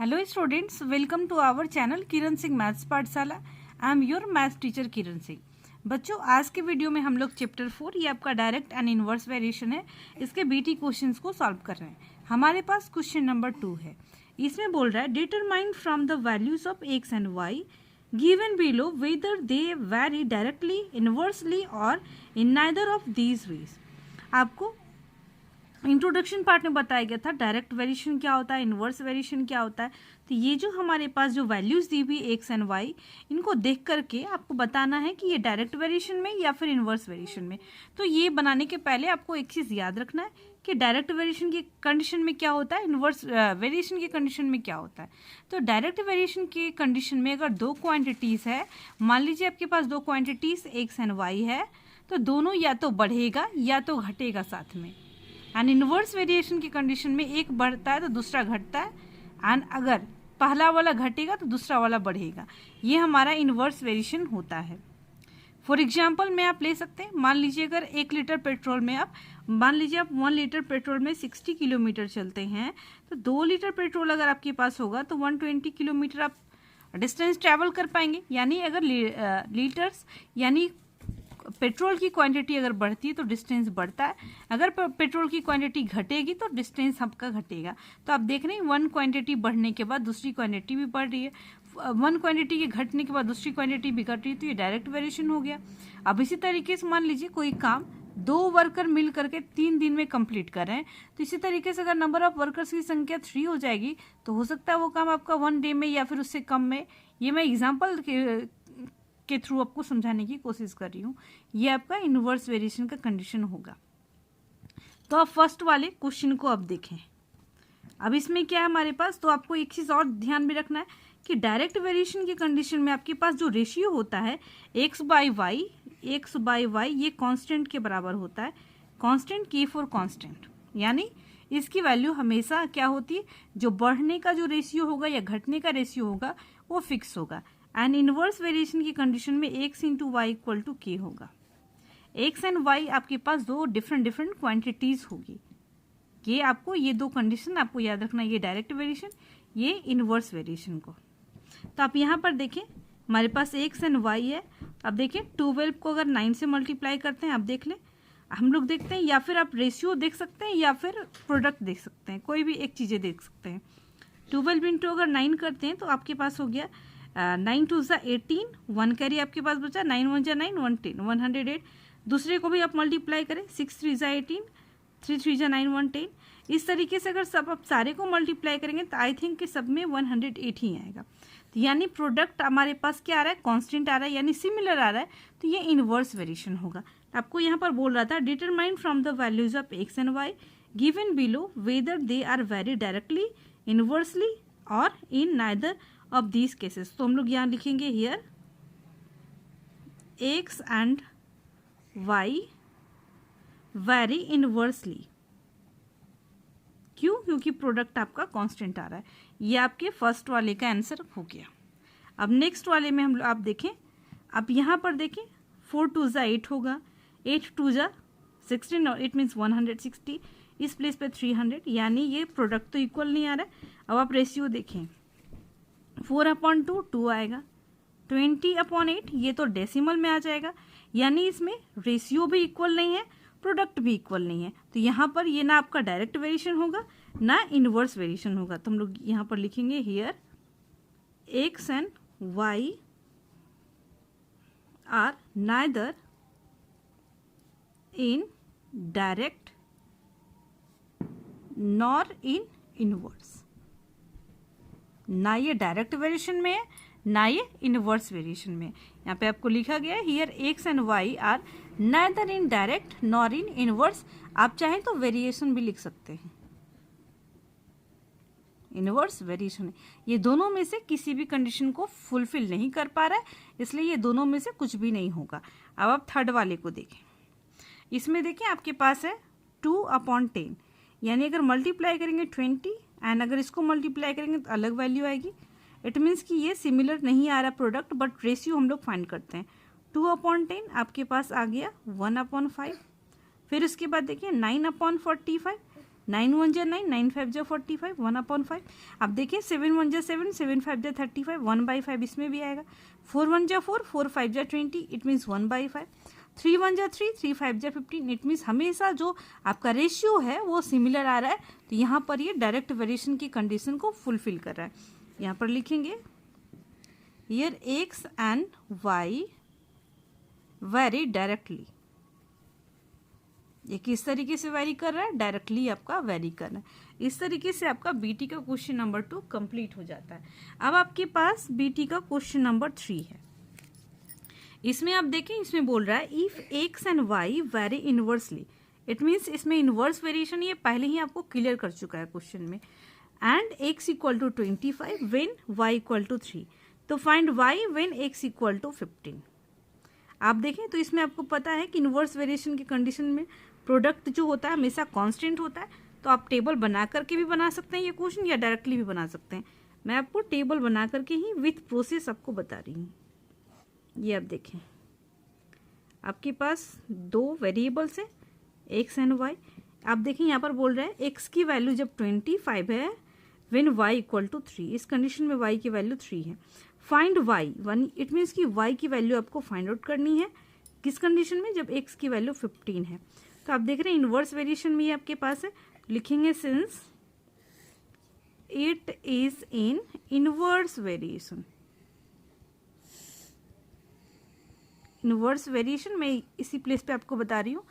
Hello students, welcome to our channel Kiran Singh maths Pathshala. I am your maths teacher Kiran Singh. बच्चों, आज के video में हम लोग चैप्टर 4 ये आपका डायरेक्ट एंड इनवर्स वेरिएशन है, इसके बीटी क्वेश्चंस को सॉल्व कर रहे हैं। हमारे पास क्वेश्चन नंबर 2 है। इसमें बोल रहा है determine from the values of x and y given below whether they vary directly, inversely और in neither of these ways. आपको इंट्रोडक्शन पार्ट में बताया गया था डायरेक्ट वेरिएशन क्या होता है, इनवर्स वेरिएशन क्या होता है। तो ये जो हमारे पास जो वैल्यूज दी हुई एक्स एंड वाई, इनको देख करके आपको बताना है कि ये डायरेक्ट वेरिएशन में या फिर इनवर्स वेरिएशन में। तो ये बनाने के पहले आपको एक चीज़ याद रखना है कि डायरेक्ट वेरिएशन की कंडीशन में क्या होता है, इनवर्स वेरिएशन की कंडीशन में क्या होता है। तो डायरेक्ट वेरिएशन की कंडीशन में अगर दो क्वान्टिटीज़ है, मान लीजिए आपके पास दो क्वान्टिटीज़ एक्स एंड वाई है, तो दोनों या तो बढ़ेगा या तो घटेगा साथ में। एंड इनवर्स वेरिएशन की कंडीशन में एक बढ़ता है तो दूसरा घटता है, एंड अगर पहला वाला घटेगा तो दूसरा वाला बढ़ेगा। ये हमारा इनवर्स वेरिएशन होता है। फॉर एग्जाम्पल में आप ले सकते हैं, मान लीजिए अगर 1 लीटर पेट्रोल में आप 1 लीटर पेट्रोल में 60 किलोमीटर चलते हैं, तो 2 लीटर पेट्रोल अगर आपके पास होगा तो 120 किलोमीटर आप डिस्टेंस ट्रैवल कर पाएंगे। यानी अगर लीटर्स यानी पेट्रोल की क्वांटिटी अगर बढ़ती है तो डिस्टेंस बढ़ता है, अगर पेट्रोल की क्वांटिटी घटेगी तो डिस्टेंस आपका घटेगा। तो आप देख रहे हैं, वन क्वांटिटी बढ़ने के बाद दूसरी क्वांटिटी भी बढ़ रही है, वन क्वांटिटी के घटने के बाद दूसरी क्वांटिटी भी घट रही है, तो ये डायरेक्ट वेरिएशन हो गया। अब इसी तरीके से मान लीजिए कोई काम 2 वर्कर मिल करके 3 दिन में कंप्लीट कर रहे हैं, तो इसी तरीके से अगर नंबर ऑफ वर्कर्स की संख्या 3 हो जाएगी तो हो सकता है वो काम आपका 1 डे में या फिर उससे कम में। ये मैं एग्जाम्पल के थ्रू आपको समझाने की कोशिश कर रही हूँ। ये आपका इनवर्स वेरिएशन का कंडीशन होगा। तो आप फर्स्ट वाले क्वेश्चन को अब देखें। अब इसमें क्या है हमारे पास, तो आपको एक चीज और ध्यान में रखना है कि डायरेक्ट वेरिएशन की कंडीशन में आपके पास जो रेशियो होता है एक्स बाई वाई ये कांस्टेंट के बराबर होता है। कांस्टेंट की फॉर कांस्टेंट, यानी इसकी वैल्यू हमेशा क्या होती है, जो बढ़ने का जो रेशियो होगा या घटने का रेशियो होगा वो फिक्स होगा। एंड इनवर्स वेरिएशन की कंडीशन में x into y equal to k होगा। एक्स एंड वाई आपके पास दो डिफरेंट क्वांटिटीज होगी। ये आपको ये दो कंडीशन आपको याद रखना, ये डायरेक्ट वेरिएशन, ये इनवर्स वेरिएशन को। तो आप यहाँ पर देखें, हमारे पास एक्स एंड वाई है। अब देखें 12 को अगर 9 से मल्टीप्लाई करते हैं, आप देख लें, हम लोग देखते हैं, या फिर आप रेशियो देख सकते हैं या फिर प्रोडक्ट देख सकते हैं, कोई भी एक चीज़ें देख सकते हैं। 12 इंटू अगर 9 करते हैं तो आपके पास हो गया 9 2 ज़ा 18, 1 कैरी आपके पास बचा, 9 1 ज़ा 9, 110, 108। दूसरे को भी आप मल्टीप्लाई करें, 6 3 ज़ा 18, 3 3 ज़ा 9, 110। इस तरीके से अगर सब आप सारे को मल्टीप्लाई करेंगे तो आई थिंक कि सब में 108 ही आएगा। तो यानी प्रोडक्ट हमारे पास क्या आ रहा है, कांस्टेंट आ रहा है, यानी सिमिलर आ रहा है, तो ये इनवर्स वेरिएशन होगा। आपको यहाँ पर बोल रहा था determine from the values of x and y given below whether they are vary directly, inversely और in neither of these cases. तो हम लोग यहाँ लिखेंगे here x and y vary inversely. क्यों? क्योंकि प्रोडक्ट आपका कांस्टेंट आ रहा है। ये आपके फर्स्ट वाले का आंसर हो गया। अब नेक्स्ट वाले में हम आप देखें, अब यहाँ पर देखें 4 2 ज़ा 8 होगा, 8 2 ज़ा 16 और 8 मीन्स 160, इस प्लेस पे 300, यानी ये प्रोडक्ट तो इक्वल नहीं आ रहा है। अब आप रेशियो देखें, 4/2 2 आएगा, 20/8 ये तो डेसिमल में आ जाएगा, यानी इसमें रेशियो भी इक्वल नहीं है, प्रोडक्ट भी इक्वल नहीं है। तो यहाँ पर ये ना आपका डायरेक्ट वेरिएशन होगा ना इनवर्स वेरिएशन होगा। तो हम लोग यहाँ पर लिखेंगे here x and y are neither in direct nor in inverse. ना ये डायरेक्ट वेरिएशन में है ना ये इनवर्स वेरिएशन में। यहाँ पे आपको लिखा गया है here x and y are neither in direct nor in inverse. आप चाहें तो वेरिएशन भी लिख सकते हैं, इनवर्स वेरिएशन है, ये दोनों में से किसी भी कंडीशन को फुलफिल नहीं कर पा रहा है, इसलिए ये दोनों में से कुछ भी नहीं होगा। अब आप थर्ड वाले को देखें, इसमें देखें आपके पास है 2/10, यानी अगर मल्टीप्लाई करेंगे 20 एंड अगर इसको मल्टीप्लाई करेंगे तो अलग वैल्यू आएगी। इट मीन्स कि ये सिमिलर नहीं आ रहा प्रोडक्ट, बट रेशियो हम लोग फाइंड करते हैं। 2/10 आपके पास आ गया 1/5। फिर उसके बाद देखिए 9/45, 9 1 जा 9, 9 5 जा 45, 1/5। अब देखिए 7 1 जा 7, 7 5 जा 35, 1/5 इसमें भी आएगा। 4 1 जा 4, 4 5 जा 20, इट मीन्स 1/5। 3 1 जा 3, 3 5 जा 15, इट मीन्स हमेशा जो आपका रेशियो है वो सिमिलर आ रहा है, तो यहाँ पर ये डायरेक्ट वेरिएशन की कंडीशन को फुलफिल कर रहा है। यहाँ पर लिखेंगे here x and y vary directly. ये किस तरीके से वेरी कर रहा है? डायरेक्टली आपका वेरी कर रहा है। इस तरीके से आपका बीटी का क्वेश्चन नंबर 2 कंप्लीट हो जाता है। अब आपके पास बीटी का क्वेश्चन नंबर 3 है। इसमें आप देखें, इसमें बोल रहा है if x and y vary inversely, it means इसमें इनवर्स वेरिएशन ये पहले ही आपको क्लियर कर चुका है क्वेश्चन में। And x equal to 25 when y equal to 3, तो find y when x equal to 15। आप देखें तो इसमें आपको पता है कि इनवर्स वेरिएशन की कंडीशन में प्रोडक्ट जो होता है हमेशा कांस्टेंट होता है, तो आप टेबल बना करके भी बना सकते हैं ये क्वेश्चन, या डायरेक्टली भी बना सकते हैं। मैं आपको टेबल बना करके ही विथ प्रोसेस आपको बता रही हूँ। ये आप देखें, आपके पास 2 वेरिएबल्स हैं एक्स एंड वाई। आप देखें यहाँ पर बोल रहा है एक्स की वैल्यू जब 25 है व्हेन वाई इक्वल टू 3, इस कंडीशन में वाई की वैल्यू 3 है। फाइंड वाई 1, इट मीन्स कि वाई की वैल्यू आपको फाइंड आउट करनी है किस कंडीशन में? जब एक्स की वैल्यू 15 है। तो आप देख रहे हैं इनवर्स वेरिएशन में ये आपके पास है, लिखेंगे since it is in inverse variation. Inverse variation मैं इसी प्लेस पे आपको बता रही हूँ।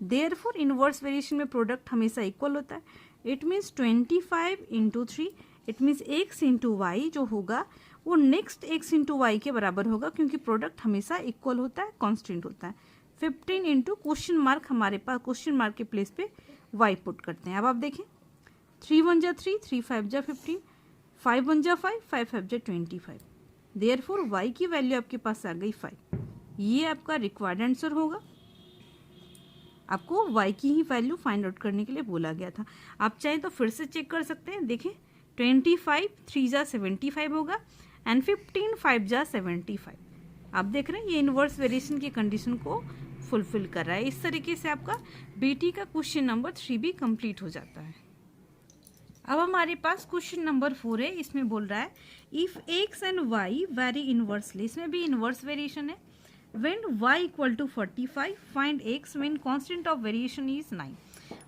देयरफॉर इनवर्स वेरिएशन में प्रोडक्ट हमेशा इक्वल होता है। It means 25 into 3, it means x into y जो होगा वो नेक्स्ट एक्स इंटू वाई के बराबर होगा, क्योंकि प्रोडक्ट हमेशा इक्वल होता है, कांस्टेंट होता है। 15 इंटू क्वेश्चन मार्क, हमारे पास क्वेश्चन मार्क के प्लेस पे वाई पुट करते हैं। अब आप देखें 3 1 जा 3, 3 5 जा 15, 5 1 जा 5, 5 5 जा 25। देयरफॉर वाई की वैल्यू आपके पास आ गई 5। ये आपका रिक्वायर्ड आंसर होगा। आपको y की ही वैल्यू फाइंड आउट करने के लिए बोला गया था। आप चाहें तो फिर से चेक कर सकते हैं। देखें 25 3 जा 75 होगा एंड 15 5 जा 75। आप देख रहे हैं ये इनवर्स वेरिएशन की कंडीशन को फुलफिल कर रहा है। इस तरीके से आपका बीटी का क्वेश्चन नंबर 3 भी कंप्लीट हो जाता है। अब हमारे पास क्वेश्चन नंबर 4 है। इसमें बोल रहा है if x and y vary inversely, इसमें भी इनवर्स वेरिएशन है। When y equal to 45, find x when constant of variation is 9।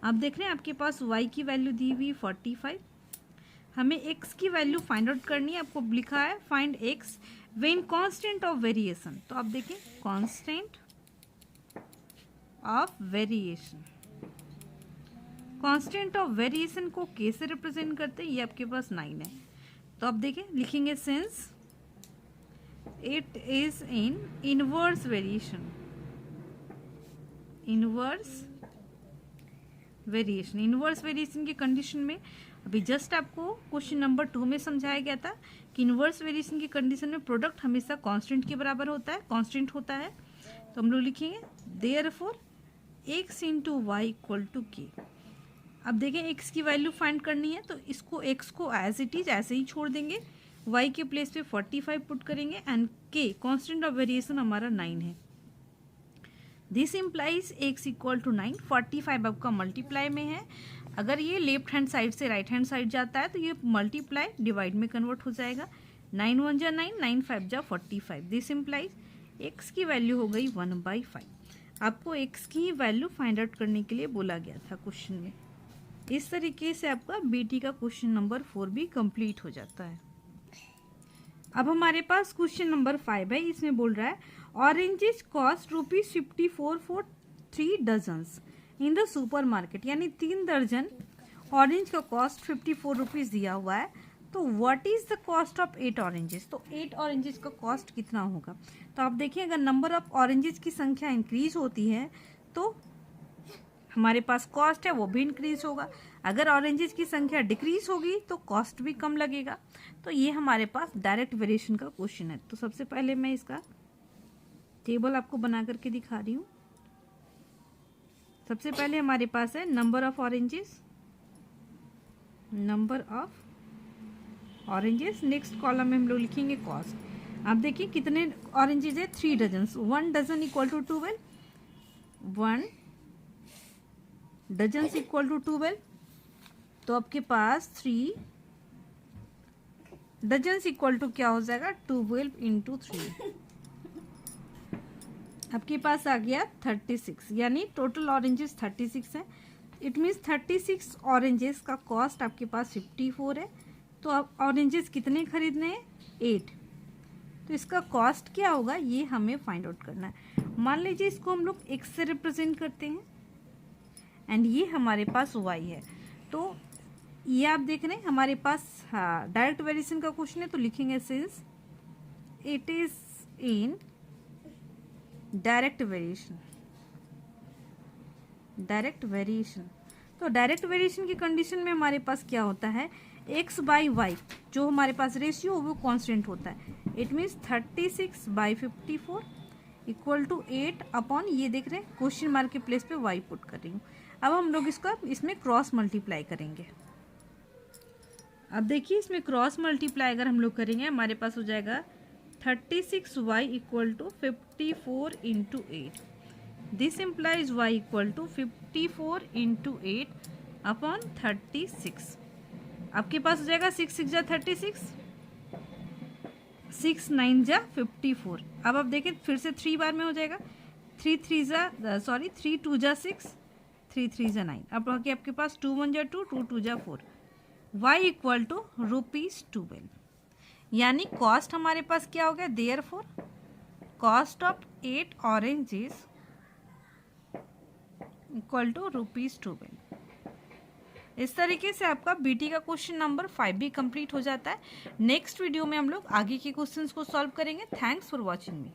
आप देख रहे हैं आपके पास y की वैल्यू दी हुई 45, हमें x की वैल्यू फाइंड आउट करनी है। आपको लिखा है find x when constant of variation, तो आप देखें constant of variation, constant of variation को कैसे रिप्रेजेंट करते हैं? ये आपके पास 9 है, तो आप देखें लिखेंगे since it is in inverse variation, inverse variation, inverse variation की कंडीशन में अभी जस्ट आपको क्वेश्चन नंबर 2 में समझाया गया था कि इनवर्स वेरिएशन की कंडीशन में प्रोडक्ट हमेशा कांस्टेंट के बराबर होता है, कांस्टेंट होता है। तो हम लोग लिखेंगे therefore x into y equal to k. अब देखें x की वैल्यू फाइंड करनी है, तो इसको x को एज इट इज ऐसे ही छोड़ देंगे, y के प्लेस पे 45 पुट करेंगे and k constant of variation हमारा 9 है। This implies x equal to 9। 45 आपका मल्टीप्लाई में है, अगर ये लेफ्ट हैंड साइड से राइट हैंड साइड जाता है तो ये मल्टीप्लाई डिवाइड में कन्वर्ट हो जाएगा। 9 1 जा 9, 9 5 जा 45। दिस इम्प्लाइज x की वैल्यू हो गई 1/5। आपको x की वैल्यू फाइंड आउट करने के लिए बोला गया था क्वेश्चन में। इस तरीके से आपका बीटी का क्वेश्चन नंबर 4 भी कंप्लीट हो जाता है। अब हमारे पास क्वेश्चन नंबर 5 है। इसमें बोल रहा है oranges cost ₹54 for 3 dozens in the super market, यानी 3 दर्जन ऑरेंज का कॉस्ट 54 रुपीज़ दिया हुआ है। तो what is the cost of 8 oranges, तो 8 ऑरेंजेस का कॉस्ट कितना होगा? तो आप देखिए अगर नंबर ऑफ ऑरेंजेस की संख्या इंक्रीज होती है तो हमारे पास कॉस्ट है वो भी इंक्रीज होगा, अगर ऑरेंजेस की संख्या डिक्रीज होगी तो कॉस्ट भी कम लगेगा। तो ये हमारे पास डायरेक्ट वेरिएशन का क्वेश्चन है। तो सबसे पहले मैं इसका टेबल आपको बना करके दिखा रही हूँ। सबसे पहले हमारे पास है number of oranges, number of oranges. Next column में हम लोग लिखेंगे कॉस्ट। आप देखिए कितने ऑरेंजेस है? 3 dozen. 1 dozen equal to 12, 1 dozen equal to 12। तो आपके पास 3 डजन्स इक्वल टू क्या हो जाएगा 12 इंटू 3, आपके पास आ गया 36, यानी टोटल ऑरेंजेस 36 है। इट मीन्स 36 ऑरेंजेस का कॉस्ट आपके पास 54 है। तो आप ऑरेंजेस कितने खरीदने हैं 8, तो इसका कॉस्ट क्या होगा ये हमें फाइंड आउट करना है। मान लीजिए इसको हम लोग x से रिप्रेजेंट करते हैं एंड ये हमारे पास y है। तो ये आप देख रहे हैं हमारे पास डायरेक्ट वेरिएशन का क्वेश्चन है, तो लिखेंगे since it is in direct variation. Direct variation, तो डायरेक्ट वेरिएशन की कंडीशन में हमारे पास क्या होता है x बाई वाई, जो हमारे पास रेशियो वो कांस्टेंट होता है। It means 36 by 54 equal to 8 upon, ये देख रहे हैं क्वेश्चन मार्क के प्लेस पे y पुट कर रही हूँ। अब हम लोग इसको इसमें क्रॉस मल्टीप्लाई करेंगे। अब देखिए इसमें क्रॉस मल्टीप्लाई अगर हम लोग करेंगे हमारे पास हो जाएगा 36y equal to 54 into 8। This implies y equal to 54 into 8 upon 36। आपके पास हो जाएगा 6 6 जा 36, 6 9 जा 54। अब आप देखें फिर से 3 बार में हो जाएगा, 3 2 जा 6, 3 3 जा 9। अब आपके पास 2 1 जा 2, 2 2 जा 4। y इक्वल टू ₹12, यानी कॉस्ट हमारे पास क्या हो गया, therefore cost of 8 oranges equal to ₹12। इस तरीके से आपका बीटी का क्वेश्चन नंबर 5 भी कंप्लीट हो जाता है। नेक्स्ट वीडियो में हम लोग आगे के क्वेश्चंस को सॉल्व करेंगे। Thanks for watching me.